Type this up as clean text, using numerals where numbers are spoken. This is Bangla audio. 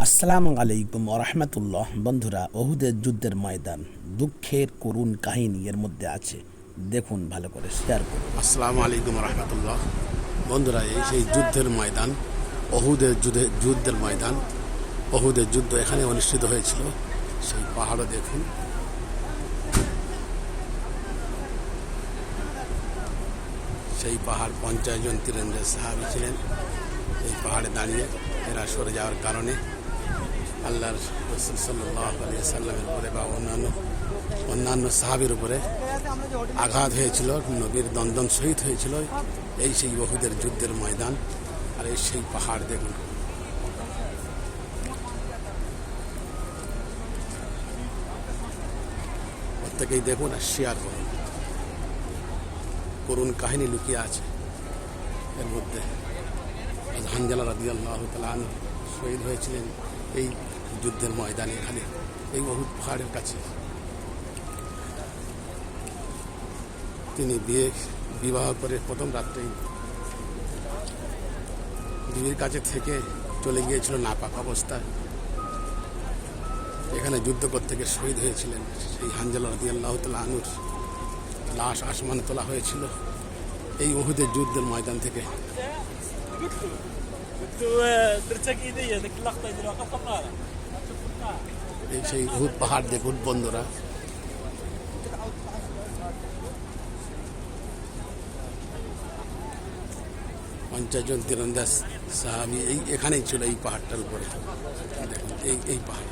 আসসালামু আলাইকুম ওরহমতুল্লাহ। বন্ধুরা, ওহুদের যুদ্ধের ময়দান দুঃখের করুণ কাহিনী এর মধ্যে আছে। দেখুন, ভালো করে শেয়ার করুন। আসসালামু আলাইকুম রহমতুল্লাহ। বন্ধুরা, এই সেই যুদ্ধের ময়দান, যুদ্ধের ময়দান, ওহুদের যুদ্ধ এখানে অনুষ্ঠিত হয়েছিল। সেই পাহাড়ও দেখুন। সেই পাহাড় 50 জন তীরন্দাজ সাহাবী ছিলেন। এই পাহাড়ে দাঁড়িয়ে এরা সরে যাওয়ার কারণে আল্লাহর রাসূল সাল্লাল্লাহু আলাইহি ওয়াসাল্লামের উপরে বা অন্যান্য সাহাবীর উপরে আঘাত হয়েছিল, নবীর দন্দন শহীদ হয়েছিল। এই সেই ওহুদের যুদ্ধের ময়দান, আর এই সেই পাহাড় দেখুন। প্রত্যেকেই দেখুন আর শেয়ার করুন। করুণ কাহিনী লুকিয়ে আছে এর মধ্যে। হানজালা রাদিয়াল্লাহু তাআলা আনহু শহীদ হয়েছিলেন এই যুদ্ধের ময়দানে, এখানে এই ওহুদ পাহাড়ের কাছে। তিনি বিবাহ করে প্রথম রাত্রেই বিবির কাছে থেকে চলে গিয়েছিল নাপাক অবস্থায়। এখানে যুদ্ধ করতে গিয়ে শহীদ হয়েছিলেন। সেই হানজালা রাদিয়াল্লাহু তাআলা আনহুর লাশ আসমানে তোলা হয়েছিল এই ওহুদের যুদ্ধের ময়দান থেকে। এই সেই ওহুদ পাহাড় দেখুন বন্ধুরা। পঞ্চাশ জন তীরন্দাজ সাহাবী এখানেই ছিল, এই পাহাড়টার উপরে। দেখুন এই পাহাড়।